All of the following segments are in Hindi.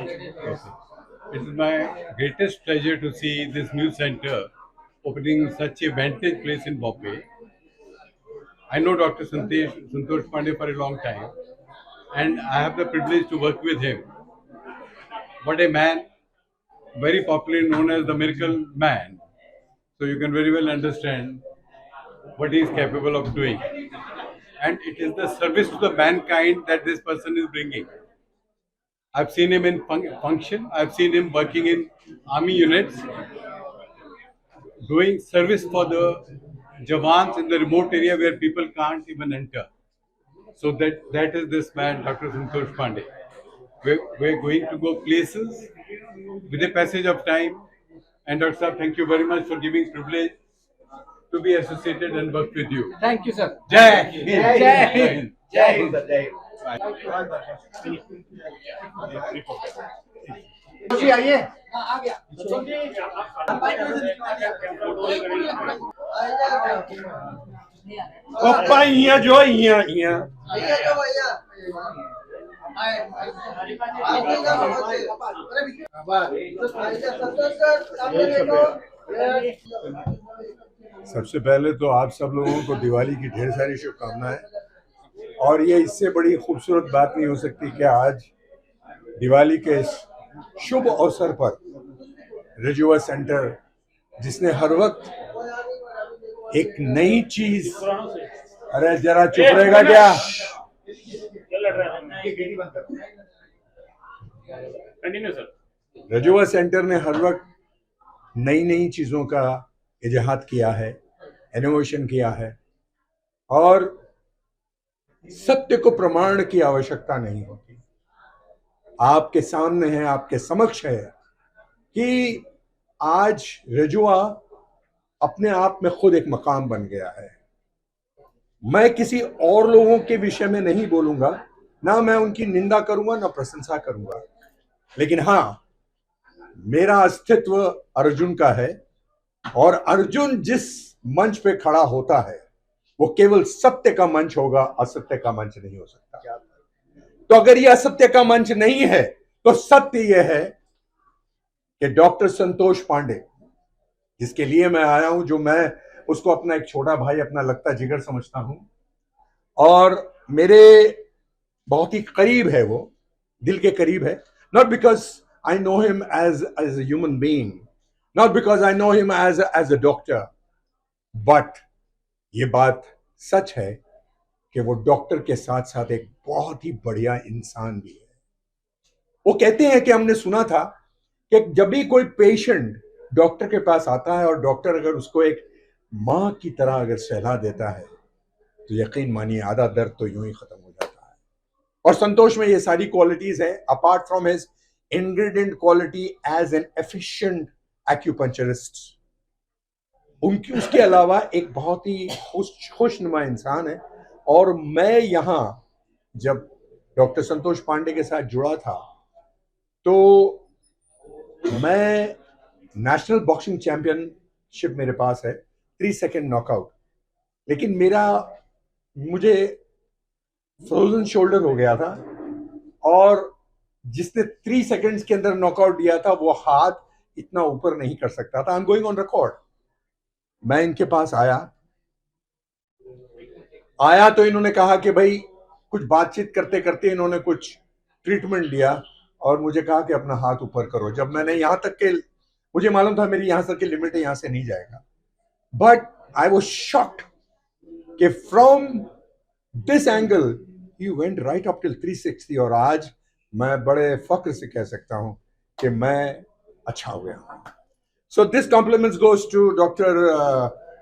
Okay. It is my greatest pleasure to see this new center opening such a vantage place in Bombay. I know Dr. Santosh Pandey for a long time, and I have the privilege to work with him. What a man, very popularly known as the Miracle Man. So you can very well understand what he is capable of doing. And it is the service to the mankind that this person is bringing. I've seen him in function. I've seen him working in army units, doing service for the Jawans in the remote area where people can't even enter. So that is this man, Dr. Santosh Pandey. We're going to go places with the passage of time. And Dr. Saab, thank you very much for giving privilege to be associated and work with you. Thank you, sir. Jai Hind. Jai Hind. Jai Hind. Jai Hind. जी आइए। पप्पा यहाँ जो यहाँ यहाँ सबसे पहले तो आप सब लोगों को दिवाली की ढेर सारी शुभकामनाएं। और ये इससे बड़ी खूबसूरत बात नहीं हो सकती कि आज दिवाली के इस शुभ अवसर पर रजुआ सेंटर, जिसने हर वक्त एक नई चीज, अरे जरा चुप रहेगा क्या, रजुआ सेंटर ने हर वक्त नई नई चीजों का इजाद किया है, इनोवेशन किया है। और सत्य को प्रमाण की आवश्यकता नहीं होती। आपके सामने है, आपके समक्ष है कि आज रजुआ अपने आप में खुद एक मकाम बन गया है। मैं किसी और लोगों के विषय में नहीं बोलूंगा, ना मैं उनकी निंदा करूंगा ना प्रशंसा करूंगा, लेकिन हाँ, मेरा अस्तित्व अर्जुन का है। और अर्जुन जिस मंच पे खड़ा होता है वो केवल सत्य का मंच होगा, असत्य का मंच नहीं हो सकता। तो अगर ये असत्य का मंच नहीं है तो सत्य यह है कि डॉक्टर संतोष पांडे, जिसके लिए मैं आया हूं, जो मैं उसको अपना एक छोटा भाई, अपना लगता जिगर समझता हूं और मेरे बहुत ही करीब है, वो दिल के करीब है। Not because I know him as a human being, not because I know him as a doctor, but ये बात सच है कि वो डॉक्टर के साथ साथ एक बहुत ही बढ़िया इंसान भी है। वो कहते हैं कि हमने सुना था कि जब भी कोई पेशेंट डॉक्टर के पास आता है और डॉक्टर अगर उसको एक मां की तरह अगर सहला देता है तो यकीन मानिए आधा दर्द तो यूं ही खत्म हो जाता है। और संतोष में ये सारी क्वालिटीज है, apart from his ingredient quality as an efficient acupuncturist. उनकी उसके अलावा एक बहुत ही खुशनुमा इंसान है। और मैं यहां जब डॉक्टर संतोष पांडे के साथ जुड़ा था तो मैं नेशनल बॉक्सिंग चैंपियनशिप मेरे पास है, 3 सेकंड नॉकआउट, लेकिन मुझे फ्रोजन शोल्डर हो गया था और जिसने 3 सेकंड्स के अंदर नॉकआउट दिया था वो हाथ इतना ऊपर नहीं कर सकता था। I am going on record. मैं इनके पास आया तो इन्होंने कहा कि भाई, कुछ बातचीत करते करते इन्होंने कुछ ट्रीटमेंट दिया और मुझे कहा कि अपना हाथ ऊपर करो। जब मैंने यहां तक के, मुझे मालूम था मेरी यहां तक की लिमिट है, यहां से नहीं जाएगा, बट आई वाज शॉक्ड कि from this angle he went right up till 360। और आज मैं बड़े फख्र से कह सकता हूं कि मैं अच्छा हो गया। So this compliments goes to doctor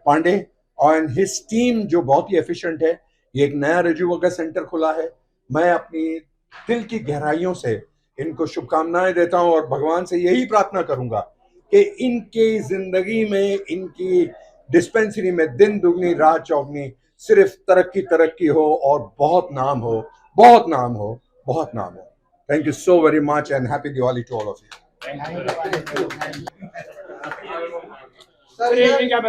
Pandey और हिज टीम जो बहुत ही एफिशिएंट है। ये एक नया रजुआ का सेंटर खुला है। मैं अपनी दिल की गहराइयों से इनको शुभकामनाएं देता हूं और भगवान से यही प्रार्थना करूंगा कि इनकी जिंदगी में, इनकी डिस्पेंसरी में दिन दुगनी रात चौगनी सिर्फ तरक्की हो और बहुत नाम हो, बहुत नाम हो, बहुत नाम हो। Thank you so very much and happy Diwali to all of you. Sir ये क्या